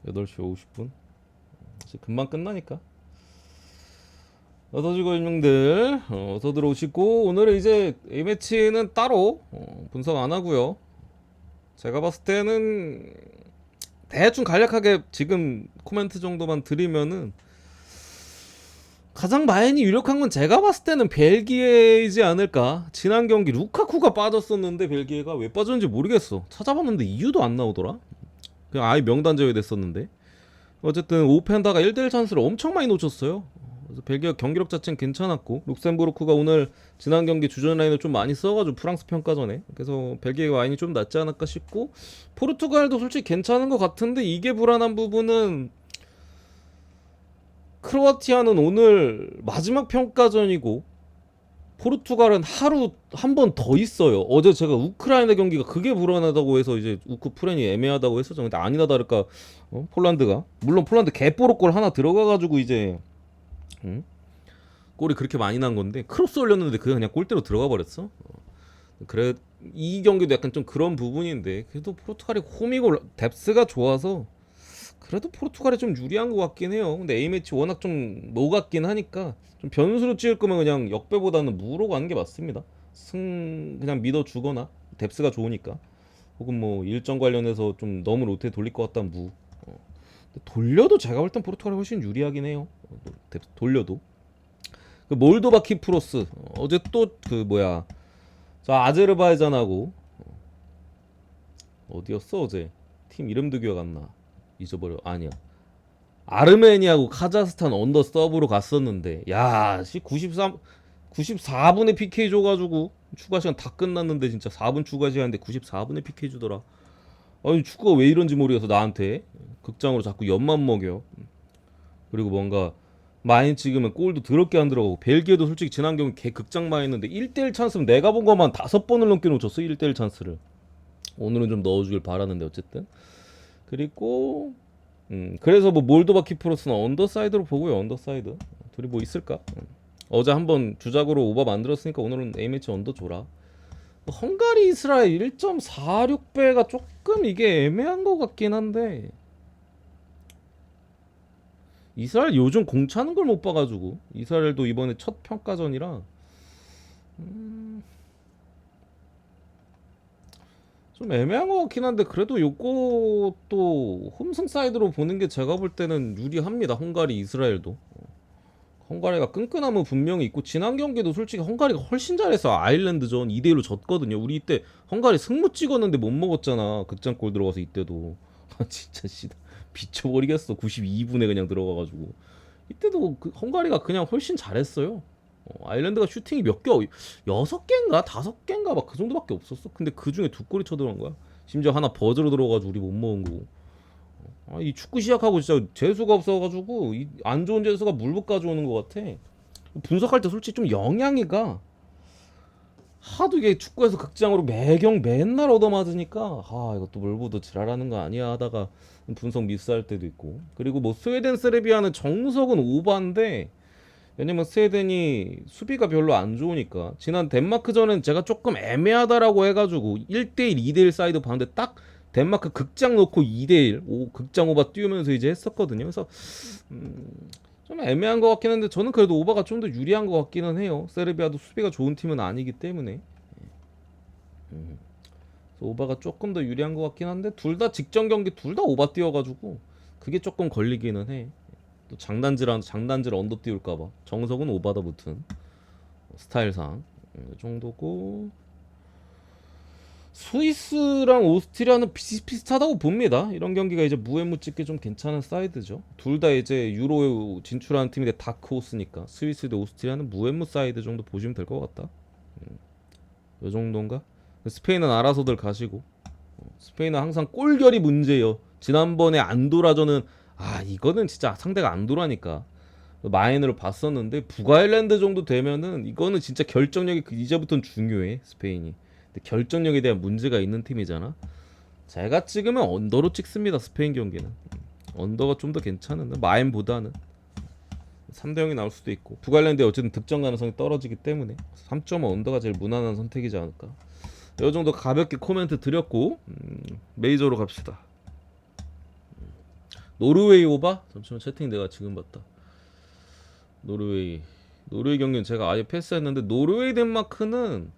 8시 50분. 금방 끝나니까. 어서지고 인명들 어서 들어오시고, 오늘은 이제 A매치는 따로 분석 안 하고요. 제가 봤을 때는 대충 간략하게 지금 코멘트 정도만 드리면은, 가장 마인이 유력한 건 제가 봤을 때는 벨기에이지 않을까. 지난 경기 루카쿠가 빠졌었는데 벨기에가 왜 빠졌는지 모르겠어. 찾아봤는데 이유도 안 나오더라. 그냥 아예 명단 제외됐었는데. 어쨌든 오펜다가 1대1 찬스를 엄청 많이 놓쳤어요. 그래서 벨기에 경기력 자체는 괜찮았고, 룩셈부르크가 오늘 지난 경기 주전 라인을 좀 많이 써가지고 프랑스 평가전에, 그래서 벨기에 라인이 좀 낫지 않을까 싶고, 포르투갈도 솔직히 괜찮은 것 같은데, 이게 불안한 부분은 크로아티아는 오늘 마지막 평가전이고 포르투갈은 하루 한 번 더 있어요. 어제 제가 우크라이나 경기가 그게 불안하다고 해서 이제 우크 프렌이 애매하다고 했었죠. 근데 아니나 다를까 폴란드가, 물론 폴란드 개뽀로골 하나 들어가가지고 이제 골이 그렇게 많이 난 건데, 크로스 올렸는데 그게 그냥 골대로 들어가 버렸어. 그래, 이 경기도 약간 좀 그런 부분인데, 그래도 포르투갈이 홈이고 뎁스가 좋아서 그래도 포르투갈이 좀 유리한 것 같긴 해요. 근데 A매치 워낙 좀 녹았긴 하니까, 좀 변수로 찍을 거면 그냥 역배보다는 무로 가는 게 맞습니다. 그냥 믿어주거나, 뎁스가 좋으니까, 혹은 뭐 일정 관련해서 좀 너무 로테 돌릴 것 같다면 무. 근데 돌려도 제가 볼 땐 포르투갈이 훨씬 유리하긴 해요. 돌려도. 그 몰도바 키프로스 어제 또 그 뭐야, 저 아제르바이잔하고 어디였어 어제, 팀 이름도 기억 안 나. 잊어버려. 아니야, 아르메니아하고 카자흐스탄 언더 서브로 갔었는데, 야, 씨 94분에 PK 줘가지고 추가 시간 다 끝났는데, 진짜 4분 추가 시간인데 94분에 PK 주더라. 아니 축구가 왜 이런지 모르겠어. 나한테 극장으로 자꾸 엿만 먹여. 그리고 뭔가 많이 찍으면 골도 더럽게 안 들어가고, 벨기에도 솔직히 지난 경기 개 극장만 했는데 1대1 찬스면 내가 본 것만 5번을 넘게 놓쳤어. 1대1 찬스를. 오늘은 좀 넣어주길 바라는데, 어쨌든. 그리고 그래서 뭐 몰도바 키프로스는 언더사이드로 보고요. 언더사이드 둘이 뭐 있을까? 어제 한번 주작으로 오버 만들었으니까 오늘은 A매치 언더 줘라. 헝가리 이스라엘 1.46배가 조금 이게 애매한 것 같긴 한데, 이스라엘 요즘 공 차는 걸 못 봐가지고, 이스라엘도 이번에 첫 평가전이라 좀 애매한 것 같긴 한데, 그래도 요것도 홈승 사이드로 보는 게 제가 볼 때는 유리합니다. 헝가리 이스라엘도. 헝가리가 끈끈함은 분명히 있고, 지난 경기도 솔직히 헝가리가 훨씬 잘해서 아일랜드전 2대1로 졌거든요. 우리 이때 헝가리 승무 찍었는데 못 먹었잖아. 극장골 들어가서 이때도. 아 진짜 씨, 미쳐버리겠어. 92분에 그냥 들어가가지고. 이때도 그 헝가리가 그냥 훨씬 잘했어요. 아일랜드가 슈팅이 몇 개, 6개인가 5개인가 막 그 정도밖에 없었어. 근데 그 중에 2골이 쳐들어간 거야. 심지어 하나 버즈로 들어가지고 우리 못 먹은 거고. 아, 이 축구 시작하고 진짜 재수가 없어가지고 이 안 좋은 재수가 물붓 가져오는 것 같아. 분석할 때 솔직히 좀 영향이가, 하도 이게 축구에서 극장으로 매경 맨날 얻어맞으니까, 아 이것도 물붓도 지랄하는 거 아니야 하다가 분석 미스할 때도 있고. 그리고 뭐 스웨덴 세르비아는 정석은 오바인데, 왜냐면 스웨덴이 수비가 별로 안 좋으니까. 지난 덴마크전은 제가 조금 애매하다라고 해가지고 1대1 2대1 사이드 봤는데, 딱 덴마크 극장 놓고 2대1 극장 오바 띄우면서 이제 했었거든요. 그래서 좀 애매한 것 같긴 한데, 저는 그래도 오바가 좀 더 유리한 것 같기는 해요. 세르비아도 수비가 좋은 팀은 아니기 때문에. 그래서 오바가 조금 더 유리한 것 같긴 한데, 둘 다 직전 경기 둘 다 오바 띄워가지고 그게 조금 걸리기는 해. 또 장단질 언더 띄울까봐. 정석은 오바다 붙은 스타일상 이 정도고, 스위스랑 오스트리아는 비슷비슷하다고 봅니다. 이런 경기가 이제 무해무 찍기 좀 괜찮은 사이드죠. 둘 다 이제 유로에 진출하는 팀인데 다크호스니까, 스위스 대 오스트리아는 무해무 사이드 정도 보시면 될 것 같다. 요 정도인가? 스페인은 알아서들 가시고. 스페인은 항상 골결이 문제예요. 지난번에 안도라전은, 아 이거는 진짜 상대가 안도라니까 마인으로 봤었는데, 북아일랜드 정도 되면은 이거는 진짜 결정력이 이제부터는 중요해 스페인이. 근데 결정력에 대한 문제가 있는 팀이잖아. 제가 찍으면 언더로 찍습니다. 스페인 경기는 언더가 좀 더 괜찮은데, 마인보다는 3대 0이 나올 수도 있고, 북아일랜드에 어쨌든 득점 가능성이 떨어지기 때문에 3.5 언더가 제일 무난한 선택이지 않을까. 이 정도 가볍게 코멘트 드렸고, 메이저로 갑시다. 노르웨이 오바? 잠시만 채팅 내가 지금 봤다. 노르웨이 경기는 제가 아예 패스했는데 노르웨이 덴마크는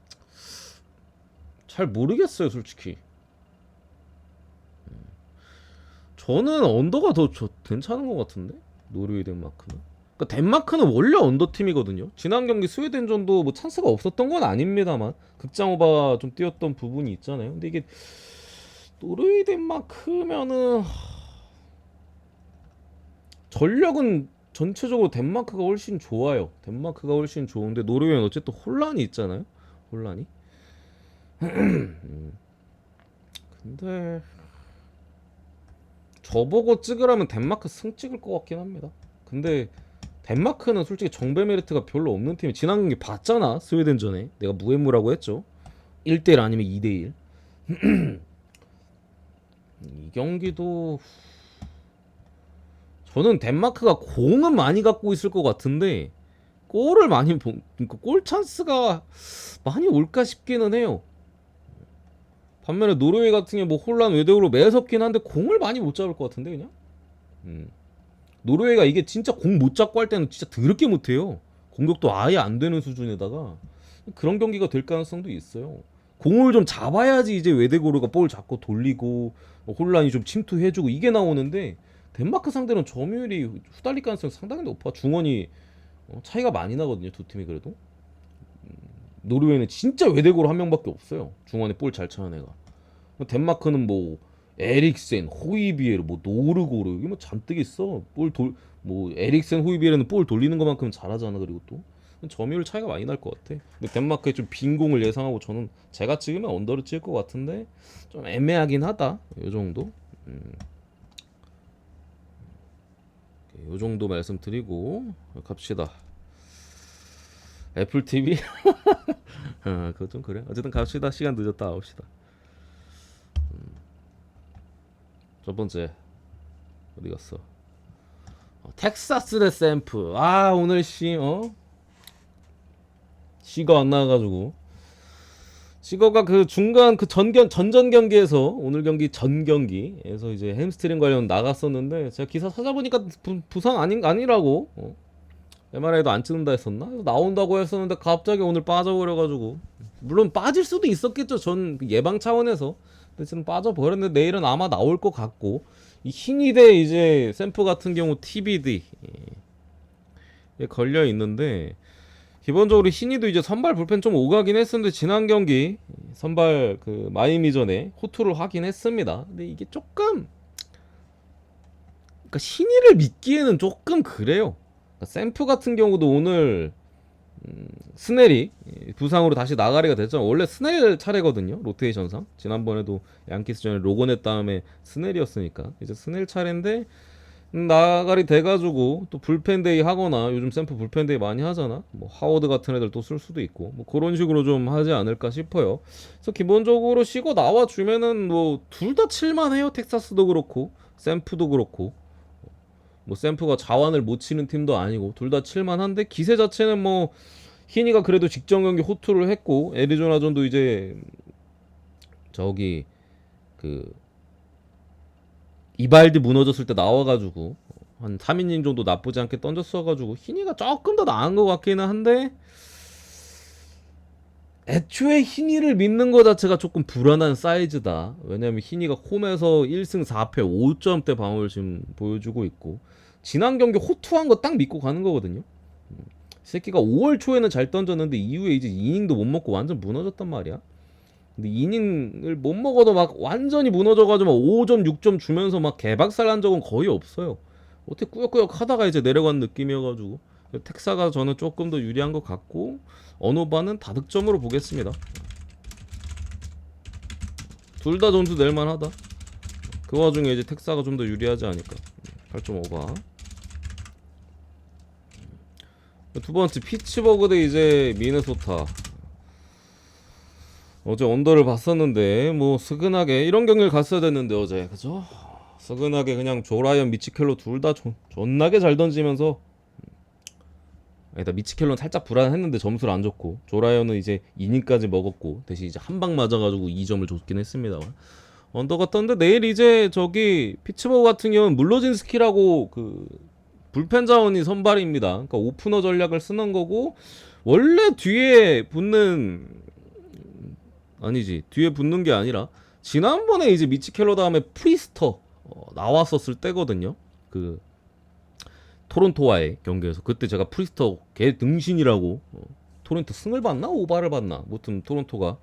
잘 모르겠어요 솔직히. 저는 언더가 더 괜찮은 것 같은데 노르웨이 덴마크는. 그러니까 덴마크는 원래 언더 팀이거든요. 지난 경기 스웨덴전도 뭐 찬스가 없었던 건 아닙니다만 극장 오버가 좀 뛰었던 부분이 있잖아요. 근데 이게 노르웨이 덴마크면은 전력은 전체적으로 덴마크가 훨씬 좋아요. 덴마크가 훨씬 좋은데 노르웨이는 어쨌든 혼란이 있잖아요. 혼란이. 근데 저보고 찍으라면 덴마크 승 찍을 것 같긴 합니다. 근데 덴마크는 솔직히 정배 메리트가 별로 없는 팀이 지난 경기 봤잖아. 스웨덴전에 내가 무해무라고 했죠. 1대1 아니면 2대1. 이 경기도 저는 덴마크가 공은 많이 갖고 있을 것 같은데 골을 많이 그러니까 골 찬스가 많이 올까 싶기는 해요. 반면에 노르웨이 같은 경우 뭐 혼란 외곽으로 매섭긴 한데 공을 많이 못 잡을 것 같은데 그냥. 노르웨이가 이게 진짜 공 못 잡고 할 때는 진짜 더럽게 못해요. 공격도 아예 안 되는 수준에다가 그런 경기가 될 가능성도 있어요. 공을 좀 잡아야지 이제 외대고르가 볼 잡고 돌리고 혼란이 좀 침투해주고 이게 나오는데 덴마크 상대는 점유율이 후달릴 가능성이 상당히 높아. 중원이 차이가 많이 나거든요. 두 팀이 그래도. 노르웨이는 진짜 외대고로 한 명밖에 없어요. 중원에 볼 잘 차는 애가. 덴마크는 뭐 에릭센, 호이비에르, 뭐 노르고르 이게 뭐 잔뜩 있어. 뭐 에릭센, 호이비에르는 볼 돌리는 것만큼 잘하잖아. 그리고 또 점유율 차이가 많이 날 것 같아. 근데 덴마크의 좀 빈 공을 예상하고 저는 제가 찍으면 언더를 찍을 것 같은데 좀 애매하긴 하다. 요 정도. 요 정도 말씀드리고 갑시다. 애플 TV. 그거 좀 그래. 어쨌든 갑시다. 시간 늦었다. 나옵시다. 첫 번째 어디 갔어? 텍사스 대 샘프. 아 오늘 시거 안 나와가지고 시거가 그 중간 그 전전 경기에서 오늘 경기 전 경기에서 이제 햄스트링 관련 나갔었는데 제가 기사 찾아보니까 부상 아니라고. MRI도 안 찍는다 했었나? 나온다고 했었는데 갑자기 오늘 빠져버려가지고 물론 빠질 수도 있었겠죠. 전 예방 차원에서. 근데 지금 빠져버렸는데 내일은 아마 나올 것 같고 이 hin이 대 이제 샘프 같은 경우 TBD 걸려 있는데 기본적으로 hin이도 이제 선발 불펜 좀 오가긴 했었는데 지난 경기 선발 그 마이미전에 호투를 하긴 했습니다. 근데 이게 조금 그러니까 hin이를 믿기에는 조금 그래요. 그러니까 샘프 같은 경우도 오늘 스넬이 부상으로 다시 나가리가 됐죠. 원래 스넬 차례거든요. 로테이션상. 지난번에도 양키스전에 로건했 다음에 스넬이었으니까 이제 스넬 차례인데 나가리 돼가지고 또 불펜데이 하거나 요즘 샘프 불펜데이 많이 하잖아. 뭐 하워드 같은 애들 또 쓸 수도 있고 뭐 그런 식으로 좀 하지 않을까 싶어요. 그래서 기본적으로 쉬고 나와주면은 뭐 둘 다 칠만해요. 텍사스도 그렇고 샘프도 그렇고. 뭐 샘프가 자완을 못 치는 팀도 아니고 둘 다 칠만한데 기세 자체는 뭐 히니가 그래도 직전 경기 호투를 했고 애리조나전도 이제 저기 그 이발디 무너졌을 때 나와가지고 한 3이닝 정도 나쁘지 않게 던졌어가지고 히니가 조금 더 나은 것 같기는 한데 애초에 히니를 믿는 것 자체가 조금 불안한 사이즈다. 왜냐면 히니가 홈에서 1승 4패 5점대 방어를 지금 보여주고 있고 지난 경기 호투한 거 딱 믿고 가는 거거든요. 이 새끼가 5월 초에는 잘 던졌는데 이후에 이제 이닝도 못 먹고 완전 무너졌단 말이야. 근데 이닝을 못 먹어도 막 완전히 무너져가지고 막 5점 6점 주면서 막 개박살 난 적은 거의 없어요. 어떻게 꾸역꾸역 하다가 이제 내려간 느낌이어가지고 텍사가 저는 조금 더 유리한 것 같고 언어바는 다득점으로 보겠습니다. 둘 다 점수 낼만하다. 그 와중에 이제 텍사가 좀 더 유리하지 않을까. 8.5바. 두 번째 피츠버그 대 이제 미네소타. 어제 언더를 봤었는데 뭐 스근하게 이런 경기를 갔어야 됐는데 어제 그죠? 스근하게 그냥 조라이언 미치켈로 둘 다 존나게 잘 던지면서 아니다 미치켈로는 살짝 불안했는데 점수를 안 줬고 조라이언은 이제 이닝까지 먹었고 대신 이제 한 방 맞아가지고 2점을 줬긴 했습니다. 언더가 떴는데 내일 이제 저기 피츠버그 같은 경우는 물로진스키라고 그 불펜 자원이 선발입니다. 그러니까 오프너 전략을 쓰는 거고 원래 뒤에 붙는 아니지 뒤에 붙는 게 아니라 지난번에 이제 미치 켈러 다음에 프리스터 나왔었을 때거든요. 그 토론토와의 경기에서 그때 제가 프리스터 개 등신이라고 토론토 승을 봤나 오바를 봤나 무튼 토론토가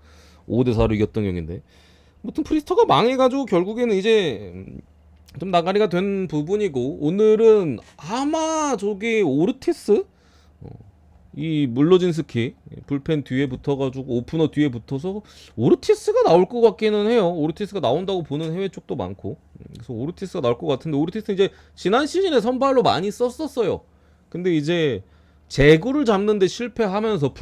5대4로 이겼던 경기인데 무튼 프리스터가 망해가지고 결국에는 이제 좀 나가리가 된 부분이고 오늘은 아마 저기 오르티스 이 물로진스키 불펜 뒤에 붙어가지고 오프너 뒤에 붙어서 오르티스가 나올 것 같기는 해요. 오르티스가 나온다고 보는 해외 쪽도 많고 그래서 오르티스가 나올 것 같은데 오르티스 이제 지난 시즌에 선발로 많이 썼었어요. 근데 이제 제구를 잡는데 실패하면서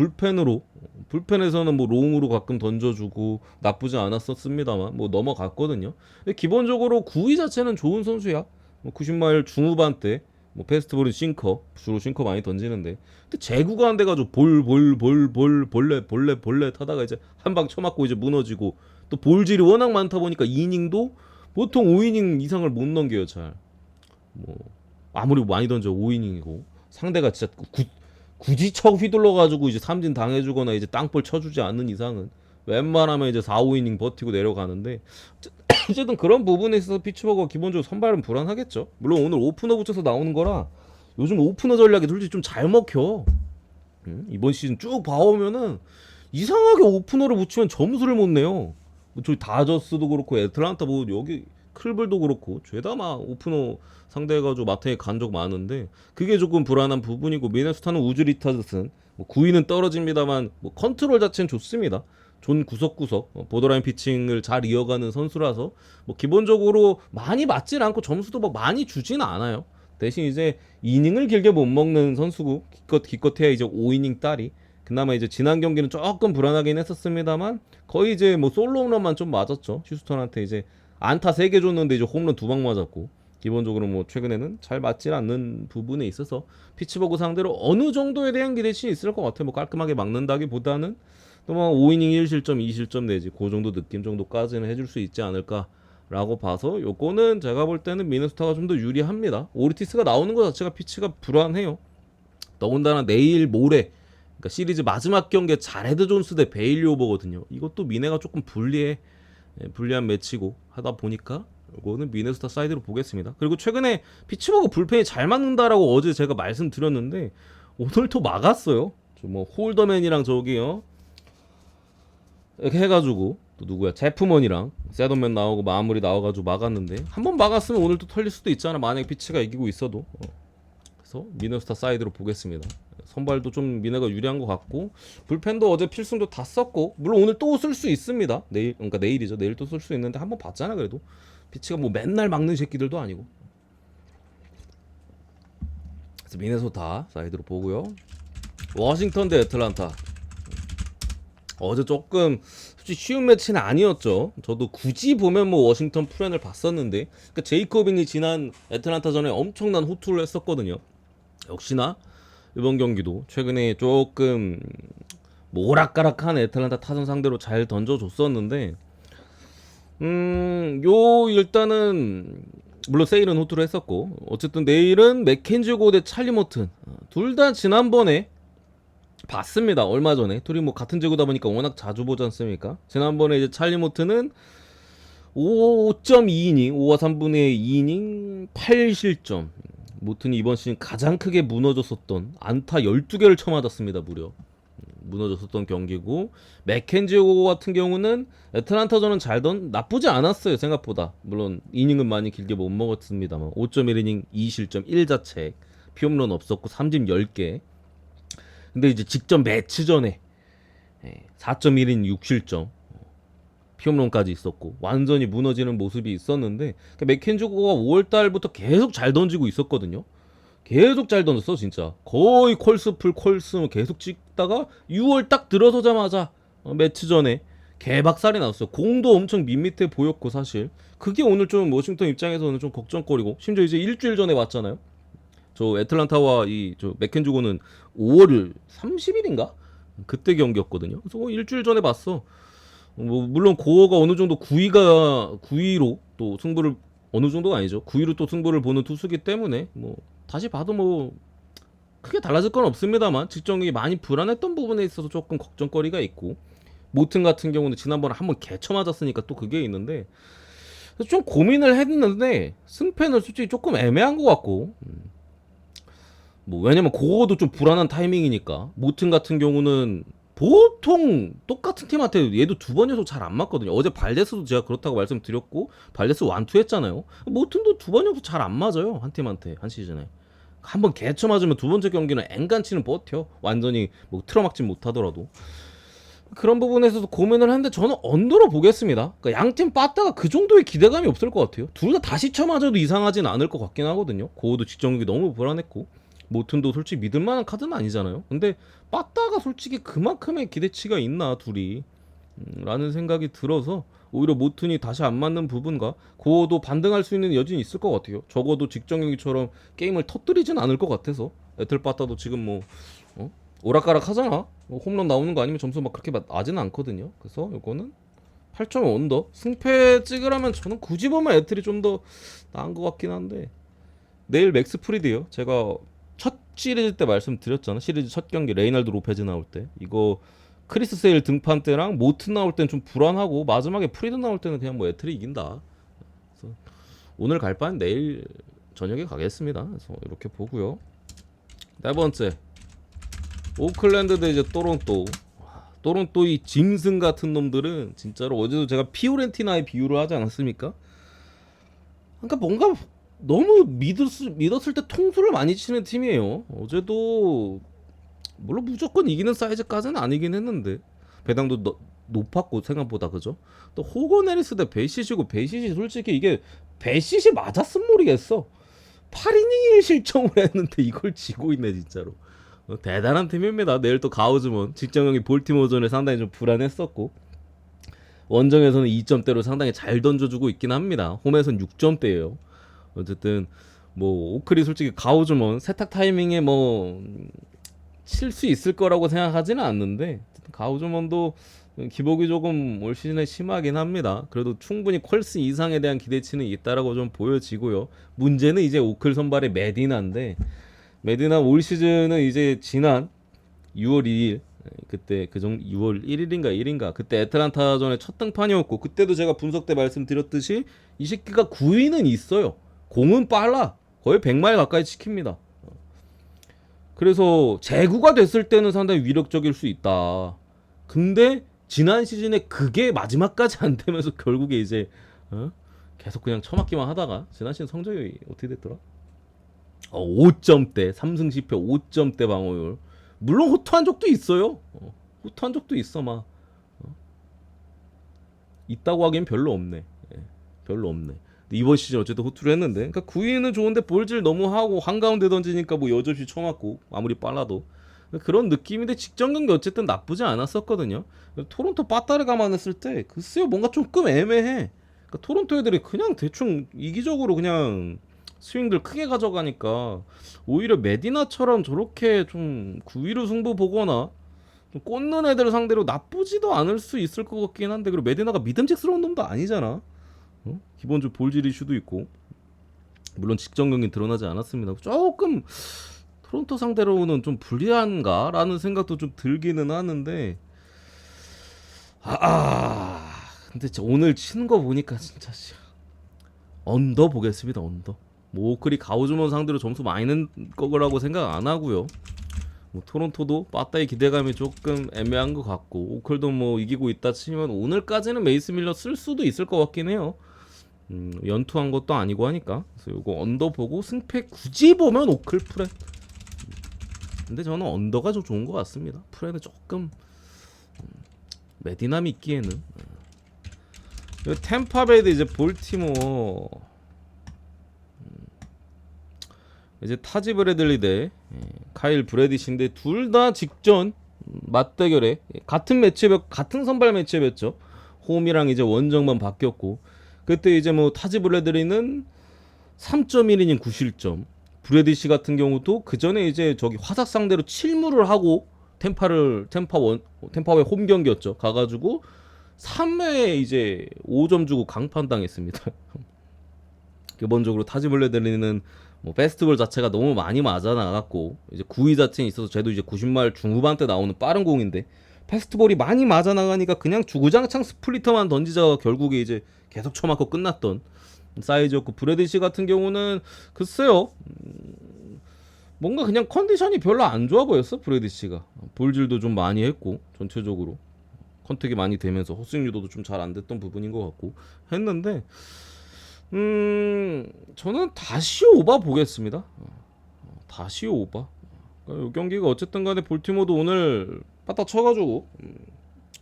불펜에서는 뭐 롱으로 가끔 던져주고 나쁘지 않았었습니다만 뭐 넘어갔거든요. 근데 기본적으로 구위 자체는 좋은 선수야. 뭐 90마일 중후반 때 뭐 페스트볼은 싱커 주로 싱커 많이 던지는데 근데 제구가 안 돼가지고 볼래 타다가 이제 한 방 쳐맞고 이제 무너지고 또 볼질이 워낙 많다 보니까 이닝도 보통 5이닝 이상을 못 넘겨요 잘. 뭐 아무리 많이 던져 5이닝이고 상대가 진짜 굳이 척 휘둘러가지고 이제 삼진 당해주거나 이제 땅볼 쳐주지 않는 이상은 웬만하면 이제 4, 5이닝 버티고 내려가는데 어쨌든 그런 부분에 있어서 피츠버그가 기본적으로 선발은 불안하겠죠. 물론 오늘 오프너 붙여서 나오는 거라 요즘 오프너 전략이 솔직히 좀 잘 먹혀. 이번 시즌 쭉 봐오면은 이상하게 오프너를 붙이면 점수를 못 내요. 뭐 저기 다저스도 그렇고 애틀란타 뭐 여기 클블도 그렇고 죄다 막 오프너 상대해가지고 마탱이 간 적 많은데 그게 조금 불안한 부분이고 미네소타는 우즈 리타드슨 뭐 9위는 떨어집니다만 뭐 컨트롤 자체는 좋습니다. 존 구석구석 보더라인 피칭을 잘 이어가는 선수라서 뭐 기본적으로 많이 맞질 않고 점수도 막 많이 주지는 않아요. 대신 이제 이닝을 길게 못 먹는 선수고 기껏해야 이제 5이닝 딸이 그나마 이제 지난 경기는 조금 불안하긴 했었습니다만 거의 이제 뭐 솔로 홈런만 좀 맞았죠. 휴스턴한테 이제 안타 3개 줬는데 이제 홈런 2방 맞았고 기본적으로 뭐 최근에는 잘 맞질 않는 부분에 있어서 피츠버그 상대로 어느 정도에 대한 기대치 있을 것 같아요. 뭐 깔끔하게 막는다기보다는 또 뭐 5이닝 1실점 2실점 내지 그 정도 느낌 정도까지는 해줄 수 있지 않을까라고 봐서 요거는 제가 볼 때는 미네소타가 좀 더 유리합니다. 오르티스가 나오는 것 자체가 피치가 불안해요. 더군다나 내일 모레 그러니까 시리즈 마지막 경기에 자레드 존스 대 베일리 오버거든요. 이것도 미네가 조금 불리한 매치고 하다 보니까 이거는 미네소타 사이드로 보겠습니다. 그리고 최근에 피츠버그 불펜이 잘 맞는다라고 어제 제가 말씀드렸는데 오늘 또 막았어요. 뭐 홀더맨이랑 저기요 이렇게 해가지고 또 누구야 제프먼이랑 세던맨 나오고 마무리 나와가지고 막았는데 한번 막았으면 오늘 또 털릴 수도 있잖아. 만약에 피치가 이기고 있어도 그래서 미네소타 사이드로 보겠습니다. 선발도 좀 미네가 유리한 것 같고 불펜도 어제 필승도 다 썼고 물론 오늘 또 쓸 수 있습니다. 내일 그러니까 내일이죠. 내일 또 쓸 수 있는데 한번 봤잖아. 그래도 피치가 뭐 맨날 막는 새끼들도 아니고 그래서 미네소타 사이드로 보고요. 워싱턴 대 애틀란타 어제 조금 솔직히 쉬운 매치는 아니었죠. 저도 굳이 보면 뭐 워싱턴 프렌을 봤었는데 그러니까 제이코빙이 지난 애틀란타전에 엄청난 호투를 했었거든요. 역시나 이번 경기도 최근에 조금 뭐 오락가락한 애틀란타 타선 상대로 잘 던져줬었는데 요 일단은 물론 세일은 호투를 했었고 어쨌든 내일은 맥켄지 고 대 찰리 모튼 둘 다 지난번에 봤습니다. 얼마 전에 둘이 뭐 같은 제구다 보니까 워낙 자주 보지 않습니까? 지난번에 이제 찰리 모트는 5.2이닝 5와 3분의 2이닝 8실점 모튼이 이번 시즌 가장 크게 무너졌었던 안타 12개를 쳐맞았습니다. 무려 무너졌었던 경기고 맥켄지 고 같은 경우는 애틀란타전은 나쁘지 않았어요. 생각보다 물론 이닝은 많이 길게 못 먹었습니다만 5.1이닝 2실점 1자책 피홈런 없었고 삼진 10개 근데 이제 직전 매치 전에 4.1인 6실점 피홈런까지 있었고 완전히 무너지는 모습이 있었는데 맥켄지고가 5월달부터 계속 잘 던지고 있었거든요. 계속 잘 던졌어 진짜. 거의 콜스풀 계속 찍다가 6월 딱 들어서자마자 매치 전에 개박살이 났어요. 공도 엄청 밋밋해 보였고 사실 그게 오늘 좀 워싱턴 입장에서는 좀 걱정거리고 심지어 이제 일주일 전에 왔잖아요. 저 애틀란타와 저 맥켄지고는 5월 30일인가? 그때 경기였거든요. 그래서 일주일 전에 봤어. 뭐 물론 고어가 어느 정도 9위로 또 승부를 어느 정도가 아니죠. 9위로 또 승부를 보는 투수기 때문에 뭐 다시 봐도 뭐 크게 달라질 건 없습니다만 직정이 많이 불안했던 부분에 있어서 조금 걱정거리가 있고 모튼 같은 경우는 지난번에 한번 개쳐 맞았으니까 또 그게 있는데 좀 고민을 했는데 승패는 솔직히 조금 애매한 것 같고 뭐 왜냐면 그거도 좀 불안한 타이밍이니까 모튼 같은 경우는 보통 똑같은 팀한테 얘도 두 번 연속 잘 안 맞거든요. 어제 발데스도 제가 그렇다고 말씀드렸고 발데스 완투 했잖아요. 모튼도 두 번 연속 잘 안 맞아요. 한 팀한테 한 시즌에 한 번 개쳐 맞으면 두 번째 경기는 앵간치는 버텨. 완전히 뭐 틀어막진 못하더라도 그런 부분에서도 고민을 했는데 저는 언더로 보겠습니다. 그러니까 양팀 빠따가 그 정도의 기대감이 없을 것 같아요. 둘 다 다시 쳐맞아도 이상하진 않을 것 같긴 하거든요. 고우도 직전국이 너무 불안했고 모튼도 솔직히 믿을 만한 카드는 아니잖아요. 근데 빠따가 솔직히 그만큼의 기대치가 있나 둘이 라는 생각이 들어서 오히려 모튼이 다시 안 맞는 부분과 고우도 반등할 수 있는 여진이 있을 것 같아요. 적어도 직전경기처럼 게임을 터뜨리진 않을 것 같아서 애틀 빠따도 지금 뭐 오락가락 하잖아. 홈런 나오는 거 아니면 점수 막 그렇게 나지는 않거든요. 그래서 이거는 8점 언더 승패 찍으라면 저는 굳이 보면 애틀이 좀 더 나은 것 같긴 한데 내일 맥스 프리드요. 제가 첫 시리즈 때 말씀드렸잖아. 시리즈 첫 경기 레이날드 로페즈 나올 때 이거 크리스 세일 등판 때랑 모튼 나올 땐 좀 불안하고 마지막에 프리드 나올 때는 그냥 뭐 애틀이 이긴다. 그래서 오늘 갈 바엔 내일 저녁에 가겠습니다. 그래서 이렇게 보고요. 네 번째 오클랜드 대 이제 토론토. 토론토 이 짐승 같은 놈들은 진짜로 어제도 제가 피오렌티나의 비유를 하지 않았습니까? 그러니까 뭔가 너무 믿었을 때 통수를 많이 치는 팀이에요. 어제도 물론 무조건 이기는 사이즈까지는 아니긴 했는데 배당도 높았고 생각보다 그죠? 또 호거 네리스 대 베이시시고 베이시시 솔직히 이게 베이시시 맞았으면 모르겠어. 8이닝 1실점을 했는데 이걸 지고 있네 진짜로. 대단한 팀입니다. 내일 또 가우즈먼 직장형이 볼티모어전에 상당히 좀 불안했었고 원정에서는 2점대로 상당히 잘 던져주고 있긴 합니다. 홈에선 6점대예요. 어쨌든 뭐 오클이 솔직히 가우즈먼 세탁 타이밍에 뭐 칠 수 있을 거라고 생각하지는 않는데 가우즈먼도 기복이 조금 올 시즌에 심하긴 합니다. 그래도 충분히 퀄스 이상에 대한 기대치는 있다라고 좀 보여지고요. 문제는 이제 오클 선발의 메디나인데 메디나 올 시즌은 이제 지난 6월 2일 그때 그정 6월 1일인가 1인가 그때 애틀란타전에 첫 등판이었고 그때도 제가 분석 때 말씀드렸듯이 이 새끼가 9위는 있어요. 공은 빨라. 거의 100마일 가까이 지킵니다. 그래서 재구가 됐을 때는 상당히 위력적일 수 있다. 근데 지난 시즌에 그게 마지막까지 안 되면서 결국에 이제 계속 그냥 처맞기만 하다가 지난 시즌 성적이 어떻게 됐더라? 5점대 3승 10패 5점대 방어율. 물론 호투한 적도 있어요. 호투한 적도 있어 막 있다고 하기엔 별로 없네. 별로 없네. 이번 시즌 어쨌든 호투를 했는데 그러니까 9위는 좋은데 볼질 너무 하고 한가운데 던지니까 뭐 여접시 쳐맞고 아무리 빨라도 그런 느낌인데 직전 경기 어쨌든 나쁘지 않았었거든요. 토론토 빠따를 감안했을 때 글쎄요 뭔가 조금 애매해. 그러니까 토론토 애들이 그냥 대충 이기적으로 그냥 스윙들 크게 가져가니까 오히려 메디나처럼 저렇게 좀 9위로 승부 보거나 좀 꽂는 애들 상대로 나쁘지도 않을 수 있을 것 같긴 한데 그리고 메디나가 믿음직스러운 놈도 아니잖아. 기본적으로 볼질 이슈도 있고 물론 직전 경기는 드러나지 않았습니다. 조금 토론토 상대로는 좀 불리한가라는 생각도 좀 들기는 하는데 근데 오늘 치는 거 보니까 진짜 언더 보겠습니다. 언더. 뭐 오클이 가우즈먼 상대로 점수 많이 낸 거라고 생각 안 하고요. 뭐 토론토도 빠따의 기대감이 조금 애매한 것 같고 오클도 뭐 이기고 있다 치면 오늘까지는 메이스 밀러 쓸 수도 있을 것 같긴 해요. 연투한 것도 아니고 하니까 그래서 요거 언더 보고 승패 굳이 보면 오클 프레. 근데 저는 언더가 좀 좋은 것 같습니다. 프레는 조금 메디남이 있기에는 템파베이 대 이제 볼티모어 이제 타지 브래들리 대 카일 브래디시인데 둘 다 직전 맞대결에 같은 매치업 같은 선발 매치업이었죠. 홈이랑 이제 원정만 바뀌었고 그때 이제 뭐 타지 브래들리는 3.1이닝 9실점 브래디시 같은 경우도 그 전에 이제 저기 화삭 상대로 7무를 하고 템파웨이 홈 경기였죠. 가가지고 3회에 이제 5점 주고 강판당했습니다. 기본적으로 타지몰레 들리는 뭐 페스티벌 자체가 너무 많이 맞아 나갔고 이제 구위 자체에 있어서 쟤도 이제 90말 중후반 때 나오는 빠른 공인데 페스티벌이 많이 맞아 나가니까 그냥 주구장창 스플리터만 던지자가 결국에 이제 계속 쳐맞고 끝났던 사이즈였고, 브래디시 같은 경우는 글쎄요, 뭔가 그냥 컨디션이 별로 안 좋아 보였어. 브래디시가 볼질도 좀 많이 했고 전체적으로 컨택이 많이 되면서 헛스윙 유도도 좀 잘 안 됐던 부분인 것 같고 했는데, 저는 다시 오바 보겠습니다. 다시 오바. 이 경기가 어쨌든 간에 볼티모어도 오늘 빠따 쳐가지고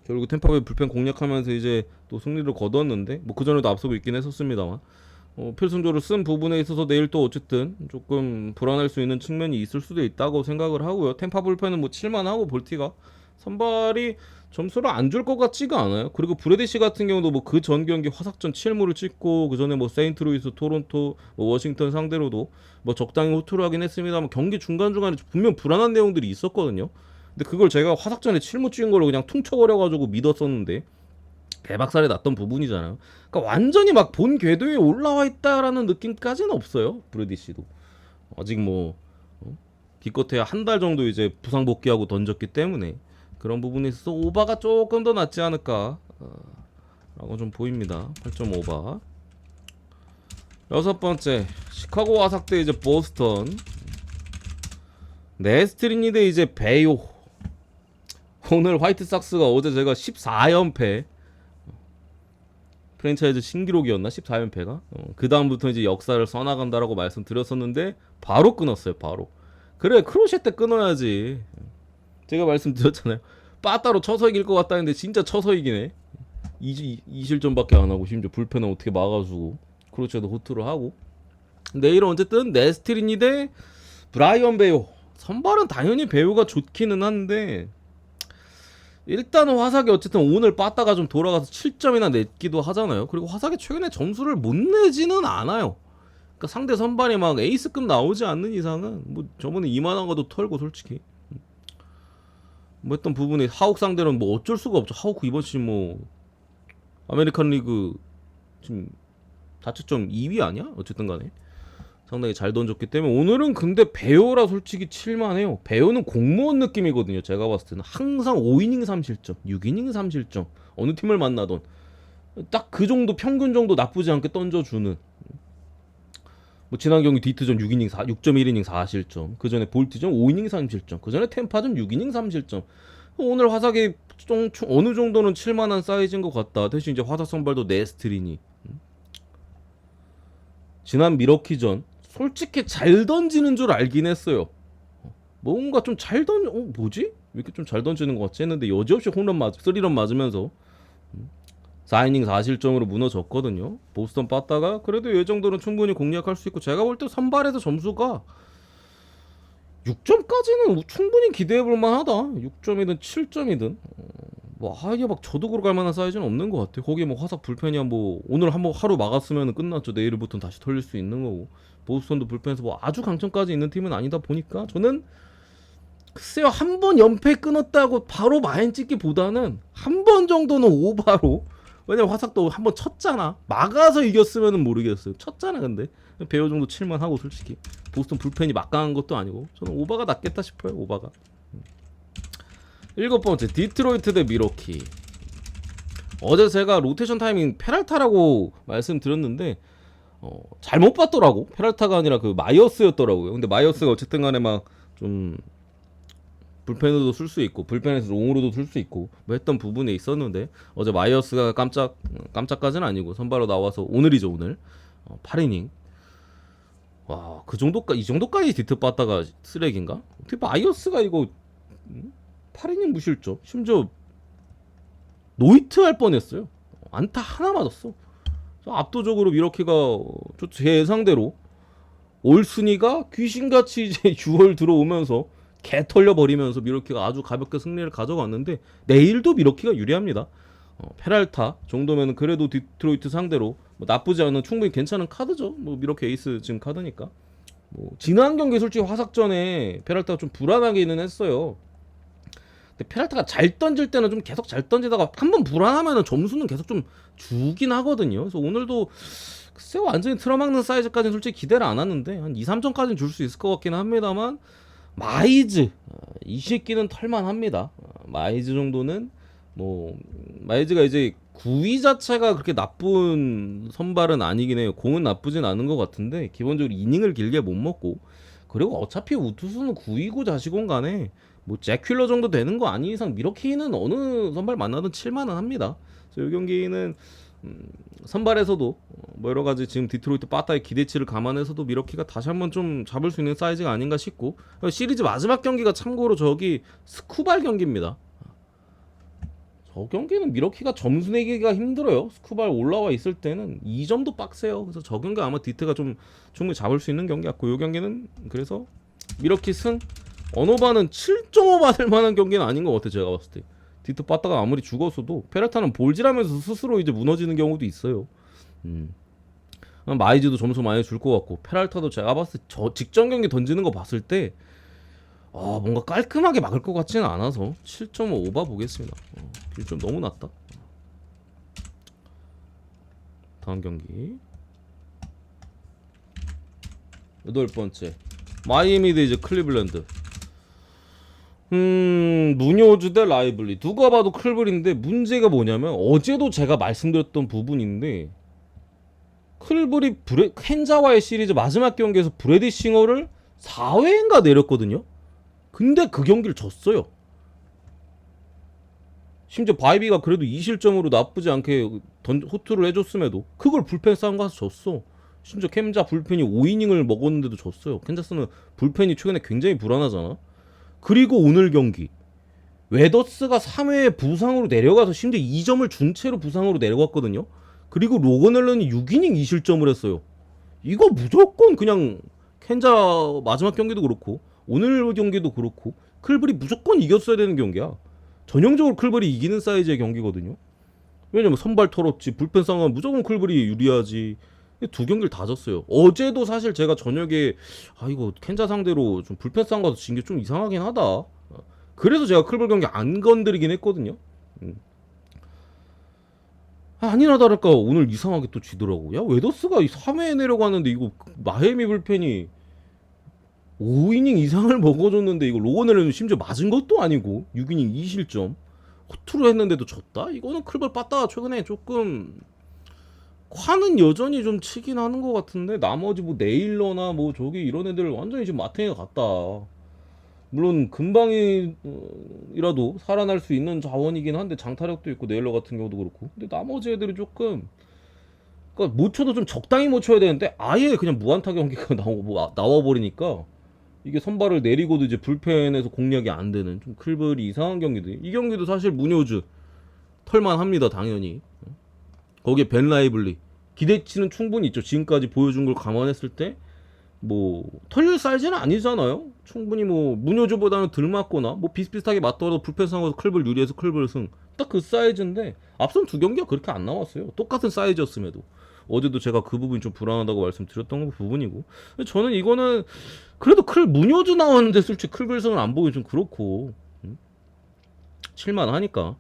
결국 템파베이 불펜 공략하면서 이제 또 승리를 거뒀는데, 뭐 그전에도 앞서고 있긴 했었습니다만 필승조를 쓴 부분에 있어서 내일 또 어쨌든 조금 불안할 수 있는 측면이 있을 수도 있다고 생각을 하고요. 템파 불펜은 뭐 칠만하고 볼티가 선발이 점수를 안 줄 것 같지가 않아요. 그리고 브래디시 같은 경우도 뭐 그 전 경기 화삭전 7무를 찍고 그 전에 뭐 세인트루이스, 토론토, 뭐 워싱턴 상대로도 뭐 적당히 호투를 하긴 했습니다만 경기 중간중간에 분명 불안한 내용들이 있었거든요. 근데 그걸 제가 화삭전에 7무 찍은 걸로 그냥 퉁쳐버려가지고 믿었었는데 개박살이 났던 부분이잖아요. 그러니까 완전히 막 본 궤도에 올라와 있다라는 느낌까지는 없어요. 브래디시도 아직 뭐 기껏해야 한 달 정도 이제 부상 복귀하고 던졌기 때문에 그런 부분에 있어서 오바가 조금 더 낫지 않을까 라고 좀 보입니다. 8.5바. 여섯 번째, 시카고 와삭 대 이제 보스턴. 네스트린이 대 이제 베요. 오늘 화이트삭스가 어제 제가 14연패, 프랜차이즈 신기록이었나? 14연패가? 그 다음부터 이제 역사를 써나간다라고 말씀드렸었는데 바로 끊었어요. 바로. 그래, 크로셰 때 끊어야지. 제가 말씀드렸잖아요. 빠따로 쳐서 이길 것 같다 했는데 진짜 쳐서 이기네. 2실점밖에 안 하고 심지어 불펜은 어떻게 막아주고 크로셰도 호투를 하고. 내일은 어쨌든 네스트린이 대 브라이언 베요. 선발은 당연히 베요가 좋기는 한데 일단은 화삭이 어쨌든 오늘 빠따가 좀 돌아가서 7점이나 냈기도 하잖아요. 그리고 화삭이 최근에 점수를 못 내지는 않아요. 그러니까 상대 선발이 막 에이스급 나오지 않는 이상은 뭐 저번에 이만한 것도 털고 솔직히 뭐 했던 부분이 하욱 상대로는 뭐 어쩔 수가 없죠. 하욱 이번 시즌 뭐 아메리칸 리그 지금 자책점 2위 아니야? 어쨌든 간에 상당히 잘 던졌기 때문에 오늘은 근데 베요라 솔직히 칠만해요. 베요는 공무원 느낌이거든요. 제가 봤을 때는 항상 5이닝 3실점, 6이닝 3실점 어느 팀을 만나던 딱 그 정도 평균 정도 나쁘지 않게 던져주는. 뭐 지난 경기 디트전 6이닝 4, 6.1이닝 4실점, 그 전에 볼트전 5이닝 3실점, 그 전에 템파전 6이닝 3실점. 오늘 화삭이 좀 어느 정도는 칠만한 사이즈인 것 같다. 대신 이제 화삭 선발도 네스트리니 지난 미러키전 솔직히 잘 던지는 줄 알긴 했어요. 뭔가 좀 잘 뭐지? 왜 이렇게 좀 잘 던지는 것 같지 했는데 여지없이 홈런 3런 맞으면서 4이닝 4실점으로 무너졌거든요. 보스턴 빠따가 그래도 이 정도는 충분히 공략할 수 있고, 제가 볼 때 선발에서 점수가 6점까지는 충분히 기대해볼 만하다. 6점이든 7점이든 뭐 아예 막 저독으로 갈 만한 사이즈는 없는 것 같아요. 거기 뭐 화삭 불펜이야 뭐 오늘 한번 하루 막았으면 끝났죠. 내일부터는 다시 털릴 수 있는 거고, 보스턴도 불펜에서 뭐 아주 강점까지 있는 팀은 아니다 보니까 저는 글쎄요, 한 번 연패 끊었다고 바로 마인 찍기보다는 한 번 정도는 오바로, 왜냐면 화삭도 한 번 쳤잖아. 막아서 이겼으면 모르겠어요. 쳤잖아. 근데 배우 정도 칠만 하고 솔직히 보스턴 불펜이 막강한 것도 아니고 저는 오바가 낫겠다 싶어요. 오바가. 일곱 번째, 디트로이트 대 미러키. 어제 제가 로테이션 타이밍 페랄타라고 말씀드렸는데 잘못 봤더라고. 페랄타가 아니라 그 마이어스였더라고요. 근데 마이어스가 어쨌든 간에 막 좀 불펜으로도 쓸 수 있고 불펜에서 롱으로도 쓸 수 있고 뭐 했던 부분에 있었는데, 어제 마이어스가 깜짝까지는 아니고 선발로 나와서 오늘이죠. 오늘 8이닝. 와, 그 정도까지, 이 정도까지 디트 빠따가 쓰레기인가? 어떻게 마이어스가 이거 8이닝 무실점, 심지어 노히트 할 뻔했어요. 안타 하나 맞았어. 압도적으로 미러키가 제 예상대로 올 순위가 귀신같이 이제 6월 들어오면서 개 털려버리면서 미러키가 아주 가볍게 승리를 가져갔는데, 내일도 미러키가 유리합니다. 페랄타 정도면 그래도 디트로이트 상대로 뭐 나쁘지 않은, 충분히 괜찮은 카드죠. 뭐 미러키 에이스 지금 카드니까. 뭐 지난 경기 솔직히 화삭전에 페랄타가 좀 불안하기는 했어요. 근데 페랄타가 잘 던질 때는 좀 계속 잘 던지다가 한번 불안하면은 점수는 계속 좀 주긴 하거든요. 그래서 오늘도 글쎄요, 완전히 틀어막는 사이즈까지는 솔직히 기대를 안 하는데 한 2, 3점까지는 줄 수 있을 것 같긴 합니다만, 마이즈 이 새끼는 털만 합니다. 마이즈 정도는 뭐, 마이즈가 이제 구위 자체가 그렇게 나쁜 선발은 아니긴 해요. 공은 나쁘진 않은 것 같은데 기본적으로 이닝을 길게 못 먹고, 그리고 어차피 우투수는 구위고 자시고 간에 뭐 잭 퀼러 정도 되는 거 아닌 이상 미러키는 어느 선발 만나든 칠만은 합니다. 그래서 이 경기는 선발에서도 뭐 여러 가지 지금 디트로이트 빠따의 기대치를 감안해서도 미러키가 다시 한번 좀 잡을 수 있는 사이즈가 아닌가 싶고, 시리즈 마지막 경기가 참고로 저기 스쿠발 경기입니다. 저 경기는 미러키가 점수 내기가 힘들어요. 스쿠발 올라와 있을 때는 2점도 빡세요. 그래서 저 경기 아마 디트가 좀 충분히 잡을 수 있는 경기 같고, 이 경기는 그래서 미러키 승. 언어바는 7.5 받을 만한 경기는 아닌 것 같아 제가 봤을 때. 디트 빠따가 아무리 죽었어도 페라타는 볼질하면서 스스로 이제 무너지는 경우도 있어요. 마이즈도 점수 많이 줄 것 같고, 페랄타도 제가 봤을 때 저 직전 경기 던지는 거 봤을 때 뭔가 깔끔하게 막을 것 같지는 않아서 7.5 오바 보겠습니다. 좀 너무 낮다. 다음 경기 8번째 마이애미 대 이제 클리블랜드. 무뇨즈 대 라이블리. 누가 봐도 클블인데 문제가 뭐냐면 어제도 제가 말씀드렸던 부분인데, 클블이 켄자와의 시리즈 마지막 경기에서 브래디 싱어를 4회인가 내렸거든요. 근데 그 경기를 졌어요. 심지어 바이비가 그래도 2실점으로 나쁘지 않게 호투를 해줬음에도 그걸 불펜 싸움 가서 졌어. 심지어 켄자 불펜이 5이닝을 먹었는데도 졌어요. 켄자스는 불펜이 최근에 굉장히 불안하잖아. 그리고 오늘 경기 웨더스가 3회에 부상으로 내려가서 심지어 2점을 준 채로 부상으로 내려갔거든요. 그리고 로건 앨런이 6이닝 2실점을 했어요. 이거 무조건 그냥 켄자 마지막 경기도 그렇고 오늘 경기도 그렇고 클블이 무조건 이겼어야 되는 경기야. 전형적으로 클블이 이기는 사이즈의 경기거든요. 왜냐면 선발 털었지, 불펜 상황은 무조건 클블이 유리하지. 두 경기를 다 졌어요. 어제도 사실 제가 저녁에 이거 켄자 상대로 좀 불펜 싸움 가서 진 게 좀 이상하긴 하다. 그래서 제가 클블 경기 안 건드리긴 했거든요. 아니나 다를까 오늘 이상하게 또 지더라고. 야, 웨더스가 3회에 내려가는데 이거 마이애미 불펜이 5이닝 이상을 먹어줬는데 이거 로건을 심지어 맞은 것도 아니고 6이닝 2실점 호투로 했는데도 졌다? 이거는 클블 빠따가 최근에 조금 콰는 여전히 좀 치긴 하는 것 같은데, 나머지 뭐 네일러나 뭐 저기 이런 애들 완전히 지금 마탱이가 같다. 물론 금방이라도 살아날 수 있는 자원이긴 한데 장타력도 있고 네일러 같은 경우도 그렇고, 근데 나머지 애들이 조금, 그러니까 못 쳐도 좀 적당히 못 쳐야 되는데 아예 그냥 무안타 경기가 나와버리니까 이게 선발을 내리고도 이제 불펜에서 공략이 안 되는 좀 클블이 이상한 경기들. 이 경기도 사실 무뇨즈 털만 합니다 당연히. 거기에 벤 라이블리 기대치는 충분히 있죠. 지금까지 보여준 걸 감안했을 때 뭐 털릴 사이즈는 아니잖아요. 충분히 뭐 무뇨즈보다는 덜 맞거나 뭐 비슷비슷하게 맞더라도 불펜 상황에서 클블 유리해서 클블 승, 딱 그 사이즈인데 앞선 두 경기가 그렇게 안 나왔어요. 똑같은 사이즈였음에도. 어제도 제가 그 부분이 좀 불안하다고 말씀드렸던 부분이고, 저는 이거는 그래도 무뇨즈 나왔는데 솔직히 클블 승을 안 보기 좀 그렇고, 칠만하니까.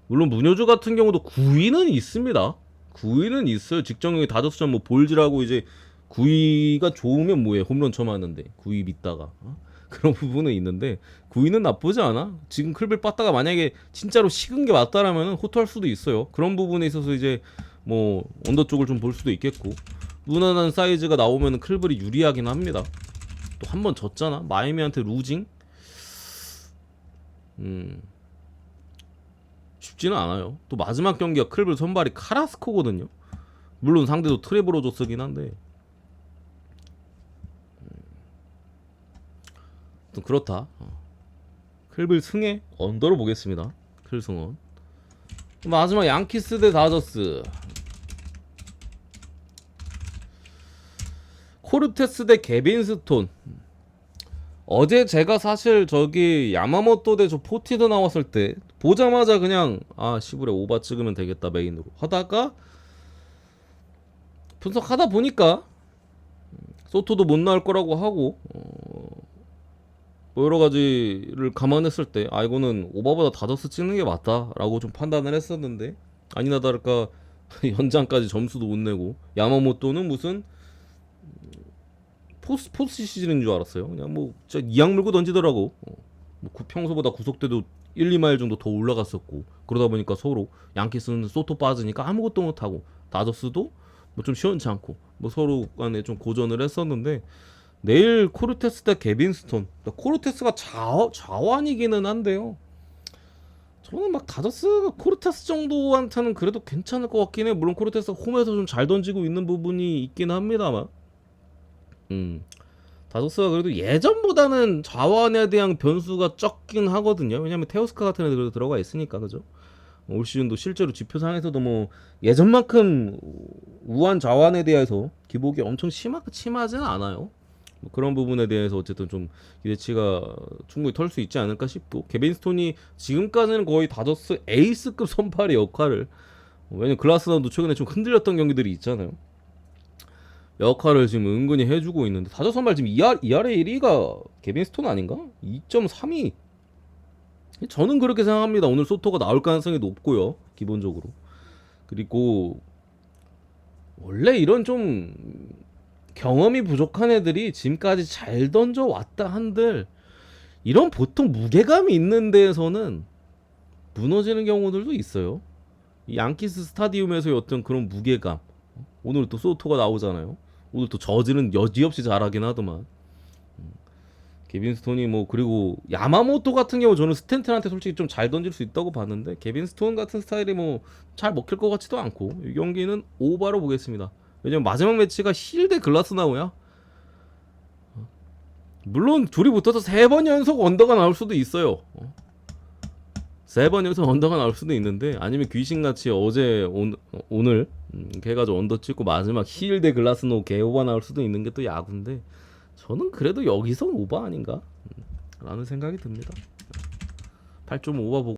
물론 무뇨즈 같은 경우도 9위는 있습니다. 9위는 있어요. 직전경기 다저스전 뭐 볼즈라고 이제 9위가 좋으면 뭐해, 홈런 쳐맞는데 9위 믿다가 그런 부분은 있는데 9위는 나쁘지 않아. 지금 클블 빠따가 만약에 진짜로 식은 게 맞다라면 호투할 수도 있어요. 그런 부분에 있어서 이제 뭐 언더 쪽을 좀 볼 수도 있겠고, 무난한 사이즈가 나오면 클블이 유리하긴 합니다. 또 한 번 졌잖아 마이애미한테 루징. 쉽지는 않아요. 또 마지막 경기가 클블 선발이 카라스코거든요. 물론 상대도 트레보로 줬으긴 한데 좀 그렇다. 클블 승에 언더로 보겠습니다. 클 승원. 마지막 양키스 대 다저스. 코르테스 대 개빈 스톤. 어제 제가 사실 저기 야마모토 대 저 포티드 나왔을 때 보자마자 그냥 시부레 오바 찍으면 되겠다 메인으로 하다가 분석하다 보니까 소토도 못 나올 거라고 하고 뭐 여러 가지를 감안했을 때 아 이거는 오바보다 다저스 찍는 게 맞다라고 좀 판단을 했었는데 아니나 다를까 연장까지 점수도 못 내고 야마모토는 무슨 포스 시즌인 줄 알았어요. 그냥 뭐 진짜 이악 물고 던지더라고. 뭐 평소보다 구속대도 1, 2마일 정도 더 올라갔었고 그러다 보니까 서로 양키스는 소토 빠지니까 아무것도 못하고 다저스도 뭐 좀 시원치 않고 뭐 서로 간에 좀 고전을 했었는데 내일 코르테스 대 게빈 스톤. 코르테스가 좌완이기는 한데요. 저는 막 다저스가 코르테스 정도한테는 그래도 괜찮을 것 같긴 해. 물론 코르테스가 홈에서 좀 잘 던지고 있는 부분이 있긴 합니다만. 다저스가 그래도 예전보다는 좌완에 대한 변수가 적긴 하거든요. 왜냐면 테오스카 같은 애들 들어가 있으니까 그죠? 올 시즌도 실제로 지표상에서도 뭐 예전만큼 우한 좌완에 대해서 기복이 엄청 심하지는 않아요. 뭐 그런 부분에 대해서 어쨌든 좀 기대치가 충분히 털 수 있지 않을까 싶고 케빈 스톤이 지금까지는 거의 다저스 에이스급 선발의 역할을 왜냐면 글라스나도 최근에 좀 흔들렸던 경기들이 있잖아요. 역할을 지금 은근히 해주고 있는데 다저스 선발 지금 ERA 1위가 케빈 스톤 아닌가? 2.32 저는 그렇게 생각합니다. 오늘 소토가 나올 가능성이 높고요. 기본적으로. 그리고 원래 이런 좀 경험이 부족한 애들이 지금까지 잘 던져왔다 한들 이런 보통 무게감이 있는 데에서는 무너지는 경우들도 있어요. 이 양키스 스타디움에서의 어떤 그런 무게감. 오늘 또 소토가 나오잖아요. 오늘 또 저지는 여지없이 잘하긴 하더만. 케빈 스톤이 뭐 그리고 야마모토 같은 경우 저는 스탠튼한테 솔직히 좀 잘 던질 수 있다고 봤는데 케빈 스톤 같은 스타일이 뭐 잘 먹힐 것 같지도 않고 이 경기는 오바로 보겠습니다. 왜냐면 마지막 매치가 힐 대 글라스나우야. 물론 둘이 붙어서 3번 연속 언더가 나올 수도 있어요. 3번 연속 언더가 나올 수도 있는데 아니면 귀신같이 어제 오늘 해가지고 언더 찍고 마지막 힐 대 글라스나우 개오바 나올 수도 있는 게 또 야구인데 저는 그래도 여기선 오바 아닌가? 라는 생각이 듭니다. 8.5바 보고